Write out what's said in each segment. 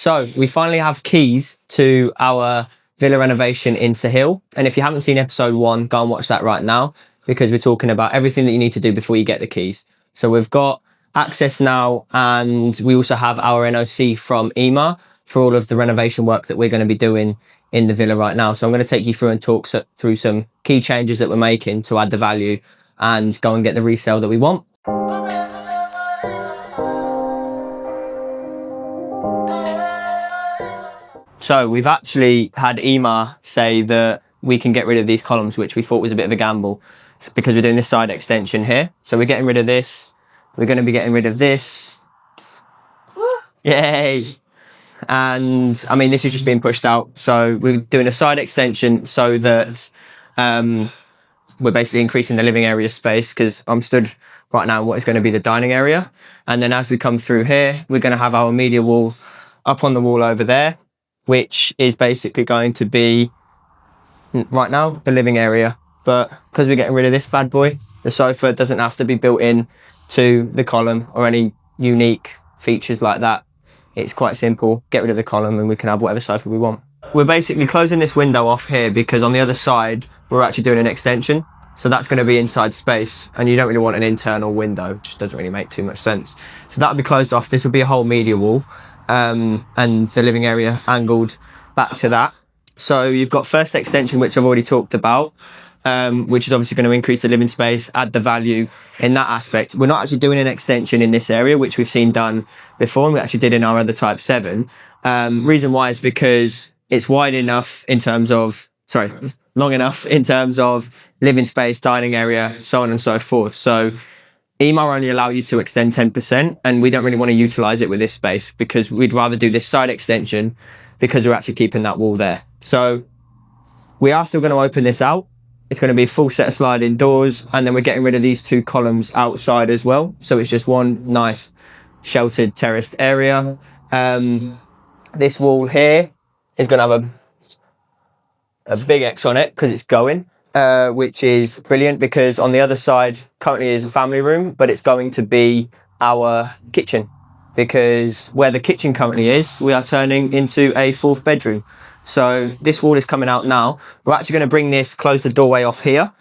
So we finally have keys to our villa renovation in Saheel. And if you haven't seen episode 1, go and watch that right now, because we're talking about everything that you need to do before you get the keys. So we've got access now, and we also have our NOC from EMA for all of the renovation work that we're going to be doing in the villa right now. So I'm going to take you through and talk through some key changes that we're making to add the value and go and get the resale that we want. So we've actually had EMA say that we can get rid of these columns, which we thought was a bit of a gamble. It's because we're doing this side extension here. So we're getting rid of this. We're going to be getting rid of this. Yay! And I mean, this is just being pushed out. So we're doing a side extension so that we're basically increasing the living area space, because I'm stood right now what is going to be the dining area. And then as we come through here, we're going to have our media wall up on the wall over there, which is basically going to be right now the living area. But because we're getting rid of this bad boy, the sofa doesn't have to be built in to the column or any unique features like that. It's quite simple. Get rid of the column and we can have whatever sofa we want. We're basically closing this window off here because on the other side, we're actually doing an extension. So that's going to be inside space, and you don't really want an internal window. It just doesn't really make too much sense. So that'll be closed off. This will be a whole media wall, and the living area angled back to that. So you've got first extension, which I've already talked about, which is obviously going to increase the living space, add the value in that aspect. We're not actually doing an extension in this area, which we've seen done before, and we actually did in our other Type 7. Reason why is because it's wide enough in terms of, it's long enough in terms of living space, dining area, so on and so forth. So EMA only allow you to extend 10%, and we don't really want to utilize it with this space because we'd rather do this side extension because we're actually keeping that wall there. So we are still going to open this out. It's going to be a full set of sliding doors, and then we're getting rid of these 2 columns outside as well. So it's just one nice sheltered terraced area. This wall here is going to have a big X on it because it's going, which is brilliant, because on the other side currently is a family room, but it's going to be our kitchen, because where the kitchen currently is, we are turning into a 4th bedroom. So this wall is coming out now. We're actually going to bring this, close the doorway off here,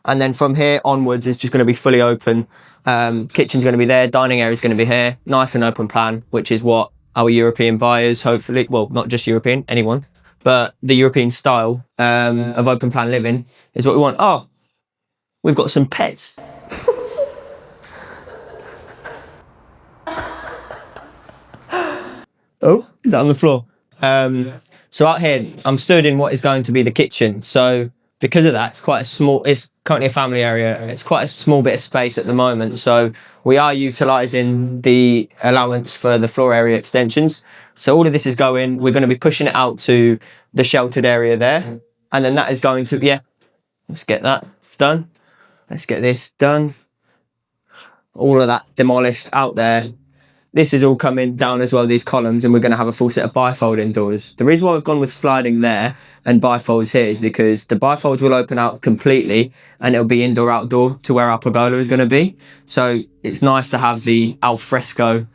and then from here onwards it's just going to be fully open. Kitchen's going to be there, dining area is going to be here, nice and open plan, which is what our European buyers, hopefully, well, not just European, anyone, but the European style of open plan living is what we want. Oh, we've got some pets. Oh, is that on the floor? So out here, I'm stood in what is going to be the kitchen. So because of that, it's quite a small, it's currently a family area. It's quite a small bit of space at the moment. So we are utilising the allowance for the floor area extensions. So all of this is going, we're going to be pushing it out to the sheltered area there. And then that is going to, let's get that done. Let's get this done. All of that demolished out there. This is all coming down as well, these columns, and we're going to have a full set of bifolding doors. The reason why we've gone with sliding there and bifolds here is because the bifolds will open out completely and it'll be indoor-outdoor to where our pergola is going to be. So it's nice to have the al fresco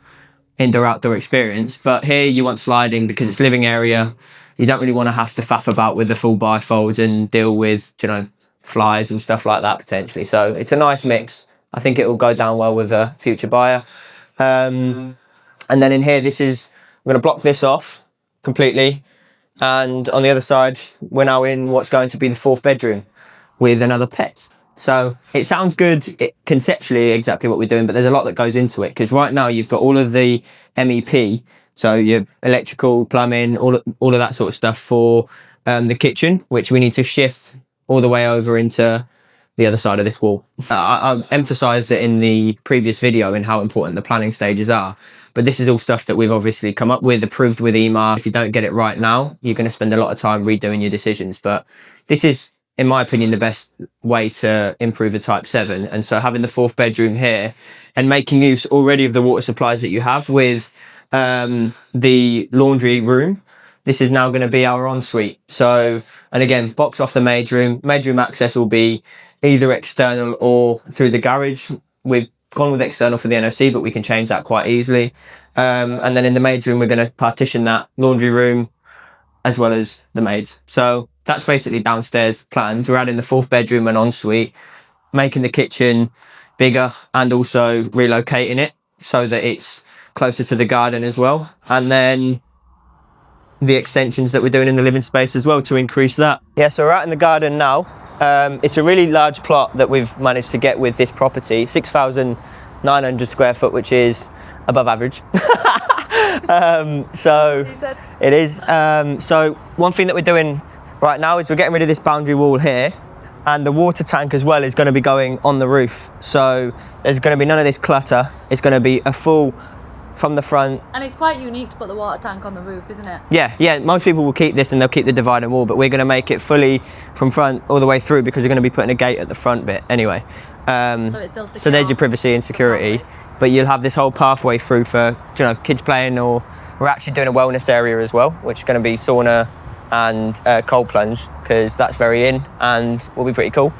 indoor-outdoor experience. But here you want sliding because it's living area. You don't really want to have to faff about with the full bifolds and deal with, flies and stuff like that potentially. So it's a nice mix. I think it will go down well with a future buyer. And then in here, we're going to block this off completely. And on the other side, we're now in what's going to be the 4th bedroom with another pet. So it sounds good conceptually exactly what we're doing, but there's a lot that goes into it, because right now you've got all of the MEP, so your electrical, plumbing, all of that sort of stuff for the kitchen, which we need to shift all the way over into the other side of this wall. I emphasised it in the previous video in how important the planning stages are, but this is all stuff that we've obviously come up with, approved with EMA. If you don't get it right now, you're going to spend a lot of time redoing your decisions, but this is, in my opinion, the best way to improve a Type 7. And so having the 4th bedroom here and making use already of the water supplies that you have with the laundry room, this is now going to be our ensuite. So, and again, box off the maid room. Maid room access will be either external or through the garage. We've gone with external for the NOC, but we can change that quite easily. And then in the maid's room, we're going to partition that laundry room as well as the maids. So that's basically downstairs plans. We're adding the 4th bedroom and ensuite, making the kitchen bigger and also relocating it so that it's closer to the garden as well. And then the extensions that we're doing in the living space as well to increase that. Yeah, so we're out in the garden now. It's a really large plot that we've managed to get with this property, 6,900 square foot, which is above average. So it is. So one thing that we're doing right now is we're getting rid of this boundary wall here, and the water tank as well is going to be going on the roof. So there's going to be none of this clutter. It's going to be a full from the front. And it's quite unique to put the water tank on the roof, isn't it? Yeah, most people will keep this and they'll keep the dividing wall, but we're going to make it fully from front all the way through because we're going to be putting a gate at the front bit anyway. So it's still secure. So there's your privacy and security, but you'll have this whole pathway through for, you know, kids playing, or we're actually doing a wellness area as well, which is going to be sauna and cold plunge, because that's very in and will be pretty cool.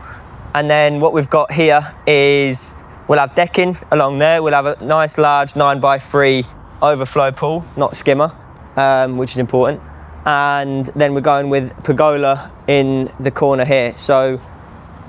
And then what we've got here is we'll have decking along there. We'll have a nice large 9x3 overflow pool, not skimmer, which is important. And then we're going with pergola in the corner here. So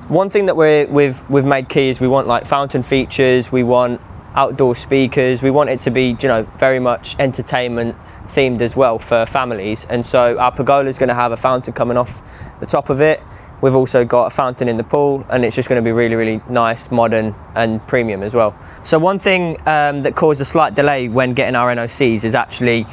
one thing that we've made key is we want like fountain features, we want outdoor speakers, we want it to be, you know, very much entertainment themed as well for families. And so our pergola is going to have a fountain coming off the top of it. We've also got a fountain in the pool, and it's just going to be really, really nice, modern and premium as well. So one thing that caused a slight delay when getting our NOCs is actually,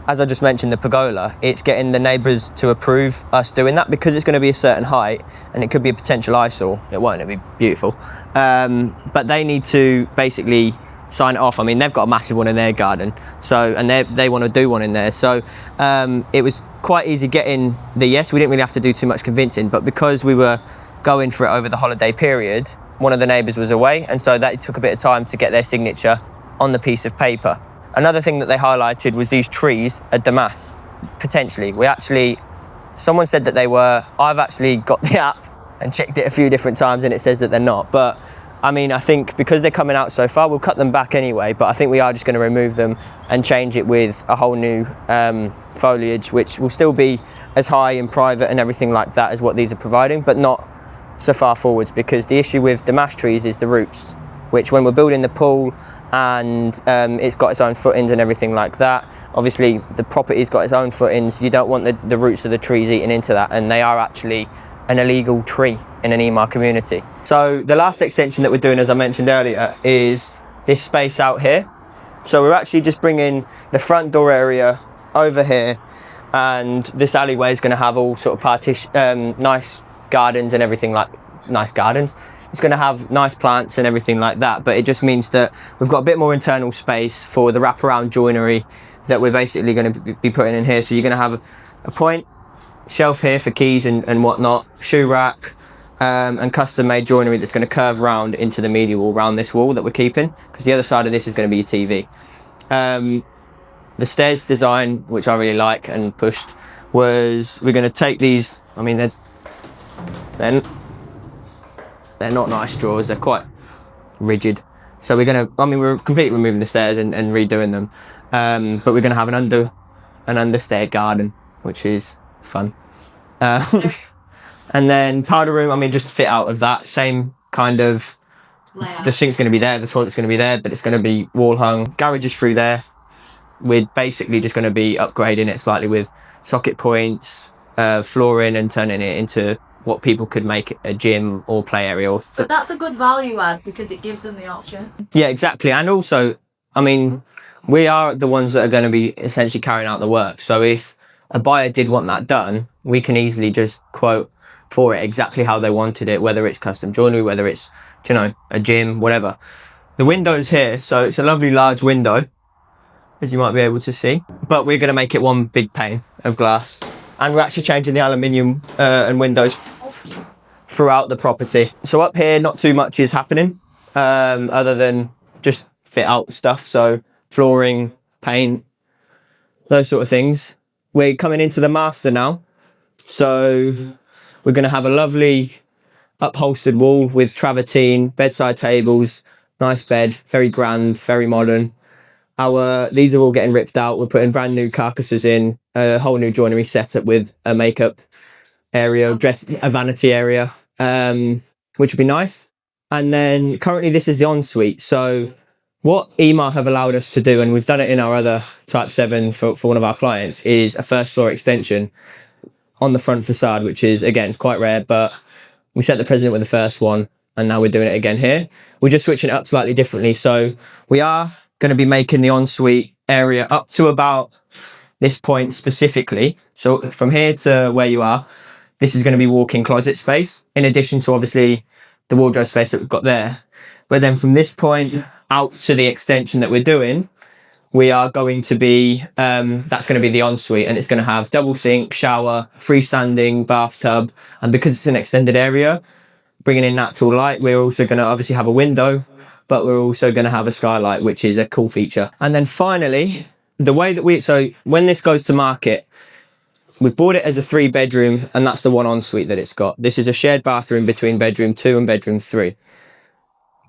as I just mentioned, the pergola. It's getting the neighbours to approve us doing that, because it's going to be a certain height and it could be a potential eyesore. It won't, it'll be beautiful. But they need to basically sign it off. I mean, they've got a massive one in their garden, so, and they want to do one in there. So it was quite easy getting the yes. We didn't really have to do too much convincing, but because we were going for it over the holiday period, one of the neighbours was away, and so that took a bit of time to get their signature on the piece of paper. Another thing that they highlighted was these trees are Damas, potentially. Someone said that they were. I've actually got the app and checked it a few different times and it says that they're not. But I mean, I think because they're coming out so far, we'll cut them back anyway, but I think we are just going to remove them and change it with a whole new foliage, which will still be as high and private and everything like that as what these are providing, but not so far forwards, because the issue with damask trees is the roots, which when we're building the pool and it's got its own footings and everything like that, obviously the property's got its own footings, you don't want the roots of the trees eating into that, and they are actually an illegal tree in an EMAR community. So the last extension that we're doing, as I mentioned earlier, is this space out here. So we're actually just bringing the front door area over here, and this alleyway is going to have all sort of nice gardens and everything, like nice gardens. It's going to have nice plants and everything like that, but it just means that we've got a bit more internal space for the wraparound joinery that we're basically going to be putting in here. So you're going to have a point shelf here for keys and whatnot, shoe rack, and custom made joinery that's going to curve round into the media wall around this wall that we're keeping, because the other side of this is going to be your TV. The stairs design, which I really like and pushed, was we're going to take these, I mean, they're not nice drawers, they're quite rigid. So we're completely removing the stairs and redoing them. But we're going to have an understair garden, which is fun. And then powder room, I mean, just fit out of that same kind of layout. The sink's going to be there, the toilet's going to be there, but it's going to be wall hung. Garage is through there. We're basically just going to be upgrading it slightly with socket points, flooring, and turning it into what people could make a gym or play area. But that's a good value add because it gives them the option. Yeah, exactly. And also, I mean, we are the ones that are going to be essentially carrying out the work. So if a buyer did want that done, we can easily just quote for it exactly how they wanted it, whether it's custom joinery, whether it's, you know, a gym, whatever. The window's here, so it's a lovely large window, as you might be able to see, but we're going to make it one big pane of glass, and we're actually changing the aluminium and windows throughout the property. So up here, not too much is happening other than just fit out stuff, so flooring, paint, those sort of things. We're coming into the master now, so we're going to have a lovely upholstered wall with travertine, bedside tables, nice bed, very grand, very modern. These are all getting ripped out. We're putting brand new carcasses in, a whole new joinery setup with a makeup area, a vanity area, which would be nice. And then currently this is the ensuite. So what EMA have allowed us to do, and we've done it in our other Type 7 for one of our clients, is a first floor extension on the front facade, which is, again, quite rare, but we sent the president with the first one, and now we're doing it again here. We're just switching it up slightly differently. So we are going to be making the ensuite area up to about this point specifically. So from here to where you are, this is going to be walk-in closet space, in addition to obviously the wardrobe space that we've got there. But then from this point out to the extension that we're doing, we are going to be, that's going to be the ensuite, and it's going to have double sink, shower, freestanding bathtub. And because it's an extended area, bringing in natural light, we're also going to obviously have a window, but we're also going to have a skylight, which is a cool feature. And then finally, the way that so when this goes to market, we've bought it as a 3-bedroom, and that's the one ensuite that it's got. This is a shared bathroom between bedroom 2 and bedroom 3.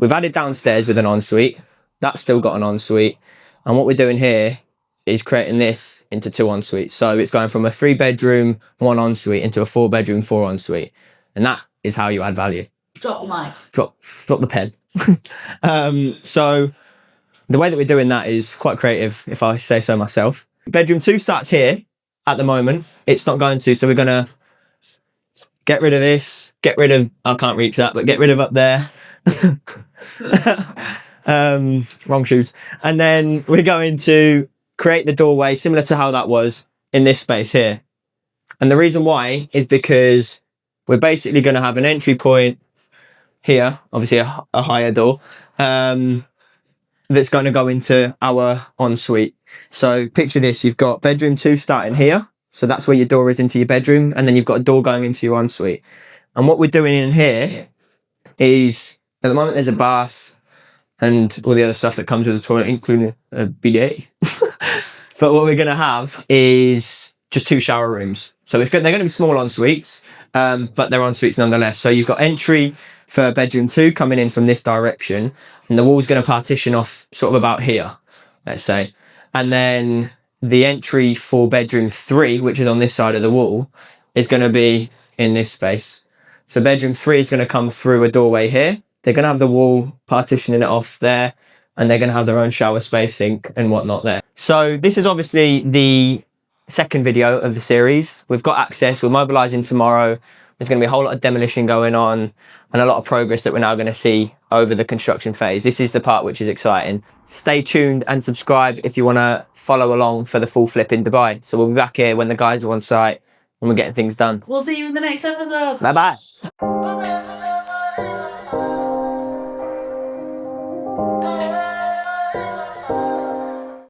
We've added downstairs with an ensuite. That's still got an ensuite. And what we're doing here is creating this into 2 ensuites. So it's going from a 3-bedroom, 1 ensuite into a 4-bedroom, 4 ensuite. And that is how you add value. Drop the mic. Drop the pen. So the way that we're doing that is quite creative, if I say so myself. Bedroom 2 starts here at the moment. It's not going to, so we're going to get rid of this, I can't reach that, but get rid of up there. Wrong shoes. And then we're going to create the doorway similar to how that was in this space here. And the reason why is because we're basically going to have an entry point here, obviously a higher door, that's going to go into our ensuite. So picture this, you've got bedroom 2 starting here. So that's where your door is into your bedroom. And then you've got a door going into your ensuite. And what we're doing in here is, at the moment there's a bath and all the other stuff that comes with the toilet, including a bidet. But what we're going to have is just 2 shower rooms. So they're going to be small ensuites, but they're ensuites nonetheless. So you've got entry for bedroom 2 coming in from this direction, and the wall's going to partition off sort of about here, let's say. And then the entry for bedroom 3, which is on this side of the wall, is going to be in this space. So bedroom 3 is going to come through a doorway here. They're going to have the wall partitioning it off there, and they're going to have their own shower space, sink and whatnot there. So this is obviously the second video of the series. We've got access, we're mobilising tomorrow. There's going to be a whole lot of demolition going on and a lot of progress that we're now going to see over the construction phase. This is the part which is exciting. Stay tuned and subscribe if you want to follow along for the full flip in Dubai. So we'll be back here when the guys are on site and we're getting things done. We'll see you in the next episode. Bye bye.